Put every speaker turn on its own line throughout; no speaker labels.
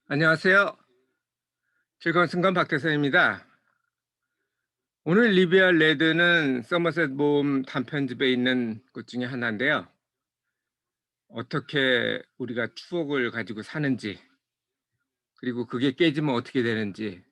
안녕하세요. 즐거운 순간 박태선입니다. 오늘 리비아 레드는 서머셋 모음 단편집에 있는 것 중에 하나인데요. 어떻게 우리가 추억을 가지고 사는지, 그리고 그게 깨지면 어떻게 되는지,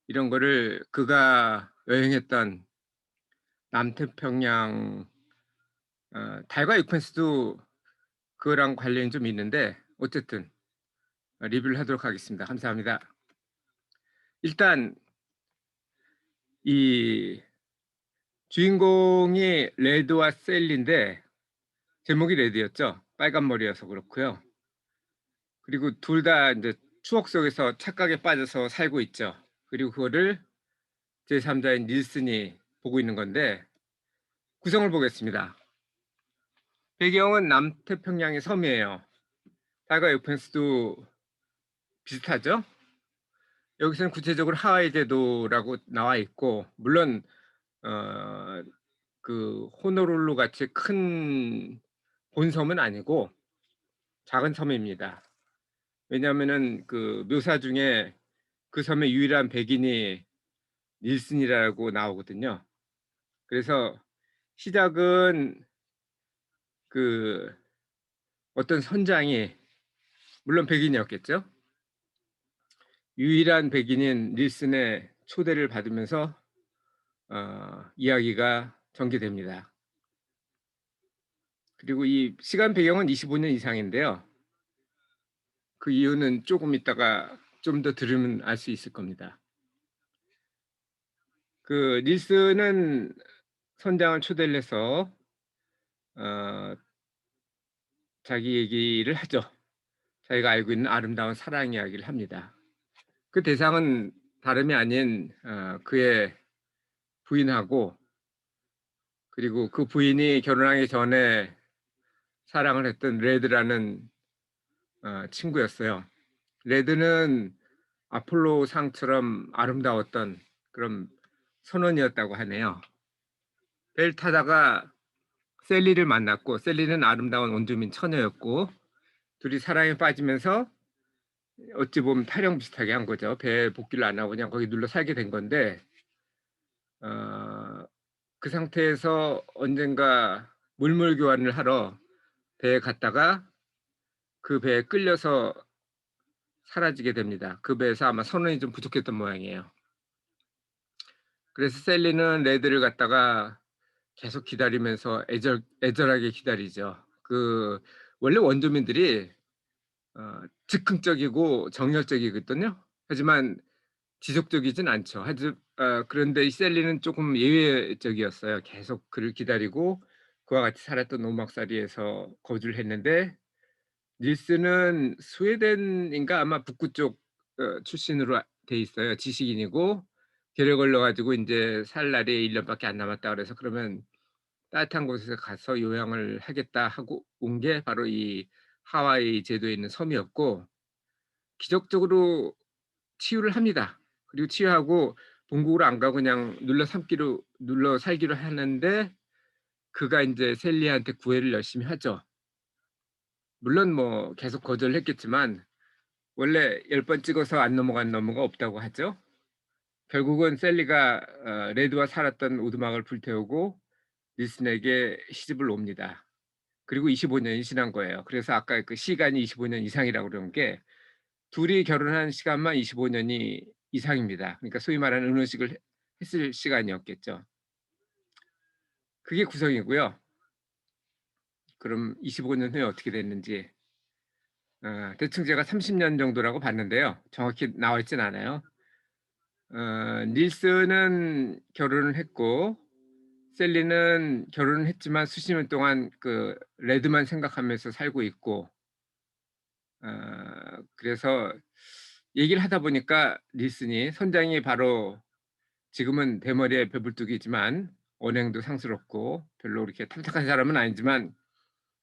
이런 거를 그가 여행했던 남태평양, 달과 유펜스도 그거랑 관련이 좀 있는데, 어쨌든 리뷰를 하도록 하겠습니다. 감사합니다. 일단 이 주인공이 레드와 셀리인데 제목이 레드였죠. 빨간 머리여서 그렇고요. 그리고 둘 다 인제 추억 속에서 착각에 빠져서 살고 있죠. 그리고 그거를 제3자인 닐슨이 보고 있는 건데 구성을 보겠습니다. 배경은 남태평양의 섬이에요. 달과 요펜스도 비슷하죠? 여기서는 구체적으로 하와이 제도라고 나와 있고 물론 어 그 호놀룰루 같이 큰 본섬은 아니고 작은 섬입니다. 왜냐하면은 그 묘사 중에 그 섬의 유일한 백인이 닐슨이라고 나오거든요. 그래서 시작은 그 어떤 선장이 물론 백인이었겠죠. 유일한 백인인 닐슨의 초대를 받으면서 이야기가 전개됩니다. 그리고 이 시간 배경은 25년 이상인데요. 그 이유는 조금 있다가 좀 더 들으면 알 수 있을 겁니다. 그 닐슨은 선장을 초대를 해서 어 자기 얘기를 하죠. 자기가 알고 있는 아름다운 사랑 이야기를 합니다. 그 대상은 다름이 아닌 그의 부인하고 그리고 그 부인이 결혼하기 전에 사랑을 했던 레드라는 친구였어요. 레드는 아폴로 상처럼 아름다웠던 그런 선원이었다고 하네요. 배를 타다가 셀리를 만났고 셀리는 아름다운 원주민 처녀였고 둘이 사랑에 빠지면서 어찌 보면 타령 비슷하게 한 거죠. 배에 복귀를 안 하고 그냥 거기 눌러 살게 된 건데 어 그 상태에서 언젠가 물물 교환을 하러 배에 갔다가 그 배에 끌려서 사라지게 됩니다. 그 배에서 아마 선원이 좀 부족했던 모양이에요. 그래서 셀리는 레드를 갖다가 계속 기다리면서 애절하게 기다리죠. 그 원래 원주민들이 즉흥적이고 정열적이거든요. 하지만 지속적이진 않죠. 그런데 이 셀리는 조금 예외적이었어요. 계속 그를 기다리고 그와 같이 살았던 오막살이에서 거주를 했는데 닐스는 스웨덴인가 아마 북부 쪽 출신으로 돼 있어요. 지식인이고 결에 걸려 가지고 인제 살 날이 1 년밖에 안 남았다 그래서 그러면 따뜻한 곳에 가서 요양을 하겠다 하고 온 게 바로 이 하와이 제도에 있는 섬이었고 기적적으로 치유를 합니다. 그리고 치유하고 본국으로 안 가고 그냥 눌러 살기로 하는데 그가 인제 셀리한테 구애를 열심히 하죠. 물론 뭐 계속 거절을 했겠지만 원래 10번 찍어서 안 넘어간 나무가 없다고 하죠. 결국은 셀리가 레드와 살았던 오두막을 불태우고 닐슨에게 시집을 옵니다. 그리고 25 년이 지난 거예요. 그래서 아까 그 시간이 25년 이상이라고 그런 게 둘이 결혼한 시간만 25 년이 이상입니다. 그러니까 소위 말하는 은혼식을 했을 시간이었겠죠. 그게 구성이고요. 그럼 25년 후에 어떻게 됐는지 대충 제가 30년 정도라고 봤는데요. 정확히 나와 있진 않아요. 닐스는 결혼을 했고 셀리는 결혼을 했지만 수십 년 동안 그 레드만 생각하면서 살고 있고 그래서 얘기를 하다 보니까 닐슨이 선장이 바로 지금은 대머리에 배불뚝이지만 언행도 상스럽고 별로 그렇게 탐탁한 사람은 아니지만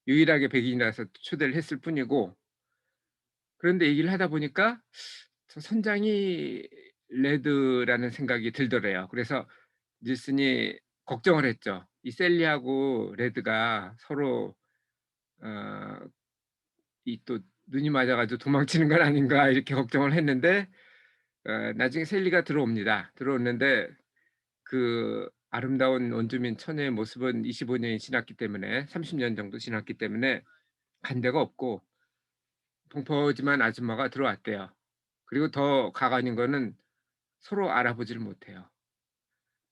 유일하게 백인이라서 초대를 했을 뿐이고 그런데 얘기를 하다 보니까 저 선장이 레드라는 생각이 들더래요. 그래서 닐슨이 걱정을 했죠. 이 셀리하고 레드가 서로 어 이 또 눈이 맞아 가지고 '도망치는 건 아닌가.' 이렇게 걱정을 했는데 나중에 셀리가 들어옵니다. 들어오는데 그 아름다운 원주민 처녀의 모습은 25 년이 지났기 때문에 30년 정도 지났기 때문에 간 데가 없고 동포지만 아줌마가 들어왔대요. 그리고 더 가관인 거는 서로 알아보지를 못해요.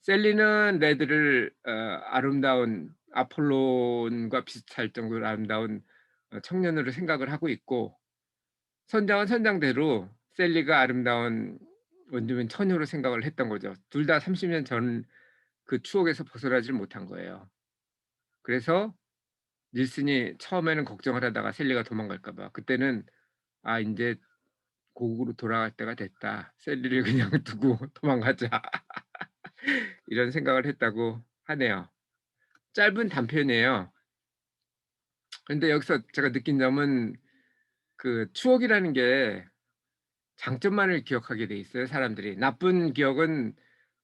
셀리는 레드를 아름다운 아폴론과 비슷할 정도로 아름다운 청년으로 생각을 하고 있고 선장은 선장대로 셀리가 아름다운 원주민 처녀로 생각을 했던 거죠. 둘 다 30년 전 그 추억에서 벗어나지를 못한 거예요. 그래서 닐슨이 처음에는 걱정을 하다가 셀리가 도망갈까 봐 그때는 '아 인제 고국으로 돌아갈 때가 됐다. 셀리를 그냥 두고 도망가자.' 이런 생각을 했다고 하네요. 짧은 단편이에요. 근데 여기서 제가 느낀 점은 그 추억이라는 게 장점만을 기억하게 돼 있어요, 사람들이. 나쁜 기억은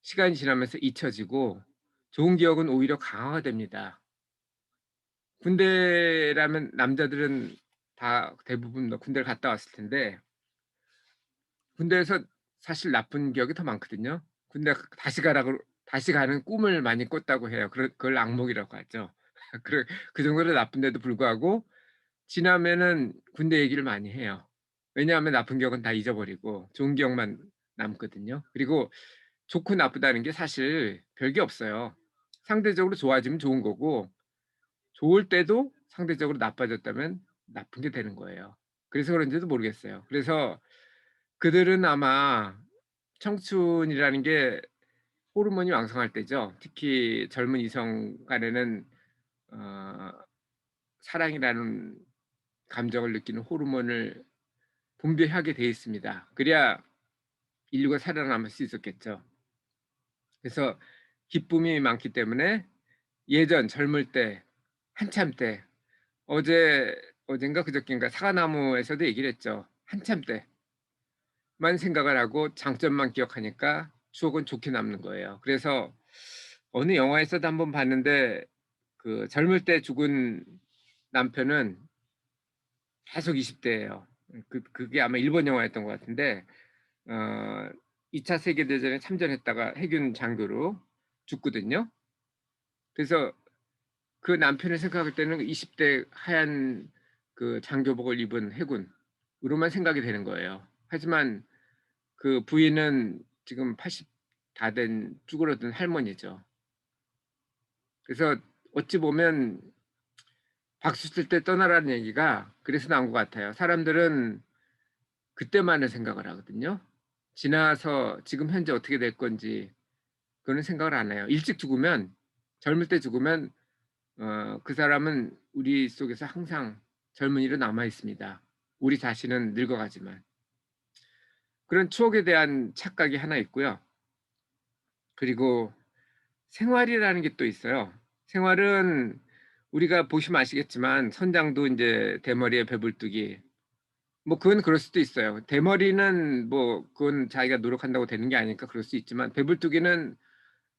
시간이 지나면서 잊혀지고 좋은 기억은 오히려 강화가 됩니다. 군대라면 남자들은 다 대부분 뭐 군대를 갔다 왔을 텐데 군대에서 사실 나쁜 기억이 더 많거든요. 군대 다시 가라고 다시 가는 꿈을 많이 꿨다고 해요. 그걸 악몽이라고 하죠. 그 정도로 나쁜데도 불구하고 지나면은 군대 얘기를 많이 해요. 왜냐하면 나쁜 기억은 다 잊어버리고 좋은 기억만 남거든요. 그리고 좋고 나쁘다는 게 사실 별게 없어요. 상대적으로 좋아지면 좋은 거고 좋을 때도 상대적으로 나빠졌다면 나쁜 게 되는 거예요. 그래서 그런지도 모르겠어요. 그래서 그들은 아마 청춘이라는 게 호르몬이 왕성할 때죠. 특히 젊은 이성 간에는 어 사랑이라는 감정을 느끼는 호르몬을 분비하게 돼 있습니다. 그래야 인류가 살아남을 수 있었겠죠. 그래서 기쁨이 많기 때문에 예전 젊을 때 한참 때 어젠가 그저껜가 사과나무에서도 얘기를 했죠. 한참 때만 생각을 하고 장점만 기억하니까 추억은 좋게 남는 거예요. 그래서 어느 영화에서도 한번 봤는데 그 젊을 때 죽은 남편은 계속 20 대예요. 그게 아마 일본 영화였던 것 같은데 어 2차 세계 대전에 참전했다가 해군 장교로 죽거든요. 그래서 그 남편을 생각할 때는 20대 하얀 그 장교복을 입은 해군으로만 생각이 되는 거예요. 하지만 그 부인은 지금 80 다 된 쭈그러든 할머니죠. 그래서 어찌 보면 박수 칠 때 떠나라는 얘기가 그래서 나온 것 같아요. 사람들은 그때만을 생각을 하거든요. 지나서 지금 현재 어떻게 될 건지 그거는 생각을 안 해요. 일찍 죽으면 젊을 때 죽으면 그 사람은 우리 속에서 항상 젊은이로 남아 있습니다. 우리 자신은 늙어가지만. 그런 추억에 대한 착각이 하나 있고요. 그리고 생활이라는 게 또 있어요. 생활은 우리가 보시면 아시겠지만 선장도 인제 대머리에 배불뚝이 뭐 그건 그럴 수도 있어요. 대머리는 뭐 그건 자기가 노력한다고 되는 게 아니니까 그럴 수 있지만 배불뚝이는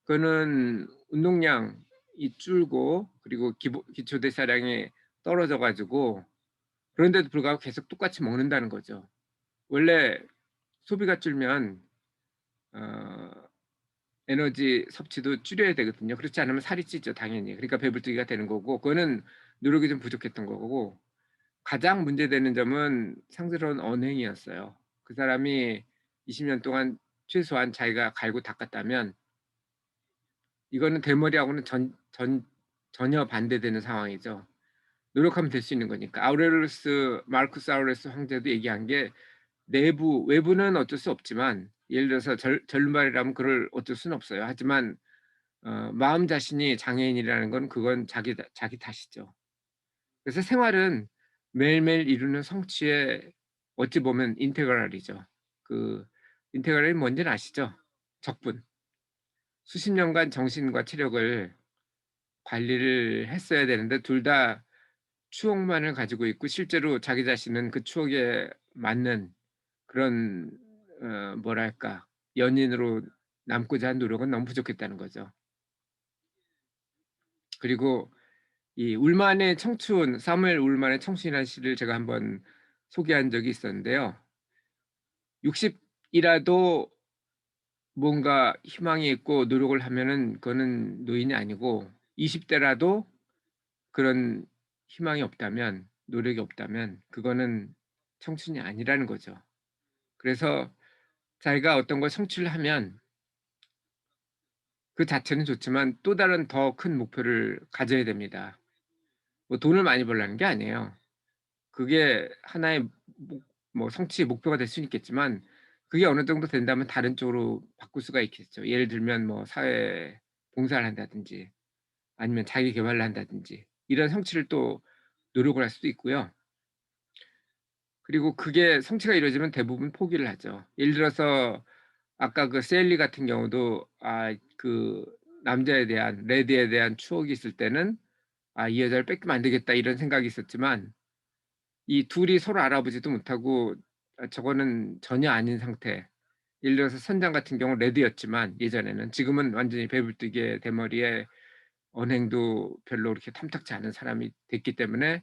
그거는 운동량이 줄고 그리고 기초 대사량이 떨어져 가지고 그런데도 불구하고 계속 똑같이 먹는다는 거죠. 원래 소비가 줄면 어 에너지 섭취도 줄여야 되거든요. 그렇지 않으면 살이 찌죠 당연히. 그러니까 배불뚝이가 되는 거고 그거는 노력이 좀 부족했던 거고 가장 문제되는 점은 상스러운 언행이었어요. 그 사람이 20년 동안 최소한 자기가 갈고 닦았다면 이거는 대머리하고는 전혀 반대되는 상황이죠. 노력하면 될 수 있는 거니까. 마르쿠스 아우렐리우스 황제도 얘기한 게 외부는 어쩔 수 없지만 예를 들어서 절름발이라면 그걸 어쩔 수는 없어요. 하지만 마음 자신이 장애인이라는 건 그건 자기 탓이죠. 그래서 생활은 매일매일 이루는 성취의 어찌 보면 인테그랄이죠. 그 인테그랄이 뭔지는 아시죠? 적분. 수십 년간 정신과 체력을 관리를 했어야 되는데 둘 다 추억만을 가지고 있고 실제로 자기 자신은 그 추억에 맞는 그런 뭐랄까 연인으로 남고자 한 노력은 너무 부족했다는 거죠. 그리고 이 울만의 청춘 사무엘 울만의 청춘이라는 시를 제가 한번 소개한 적이 있었는데요. 60 이라도 뭔가 희망이 있고 노력을 하면은 그거는 노인이 아니고, 20 대라도 그런 희망이 없다면, 노력이 없다면 그거는 청춘이 아니라는 거죠. 그래서 자기가 어떤 걸 성취를 하면 그 자체는 좋지만 또 다른 더 큰 목표를 가져야 됩니다. 뭐 돈을 많이 벌라는 게 아니에요. 그게 하나의 성취의 목표가 될 수는 있겠지만, 그게 어느 정도 된다면 다른 쪽으로 바꿀 수가 있겠죠. 예를 들면 뭐 사회에 봉사를 한다든지, 아니면 자기 계발을 한다든지, 이런 성취를 또 노력을 할 수도 있고요. 그리고 그게 성취가 이루어지면 대부분 포기를 하죠. 예를 들어서 아까 그 셀리 같은 경우도 그 남자에 대한, 레드에 대한 추억이 있을 때는 '아, 이 여자를 뺏기면 안 되겠다.' 이런 생각이 있었지만, 이 둘이 서로 알아보지도 못하고 저거는 전혀 아닌 상태, 예를 들어서 선장 같은 경우는 레드였지만 예전에는, 지금은 완전히 배불뚝의 대머리에 언행도 별로 그렇게 탐탁지 않은 사람이 됐기 때문에,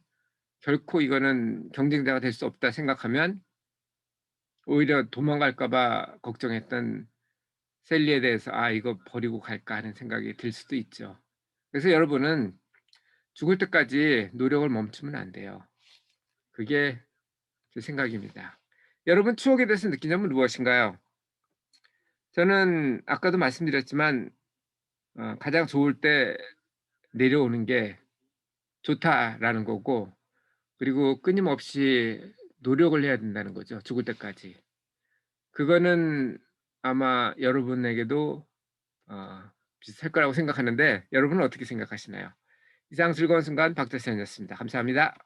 결코 이거는 경쟁자가 될 수 없다 생각하면 오히려 도망갈까 봐 걱정했던 셀리에 대해서 '아, 이거 버리고 갈까.' 하는 생각이 들 수도 있죠. 그래서 여러분은 죽을 때까지 노력을 멈추면 안 돼요. 그게 제 생각입니다. 여러분, 추억에 대해서 느낀 점은 무엇인가요? 저는 아까도 말씀드렸지만 가장 좋을 때 내려오는 게 좋다라는 거고, 그리고 끊임없이 노력을 해야 된다는 거죠, 죽을 때까지. 그거는 아마 여러분에게도 어 비슷할 거라고 생각하는데, 여러분은 어떻게 생각하시나요? 이상 즐거운 순간 박태선이었습니다. 감사합니다.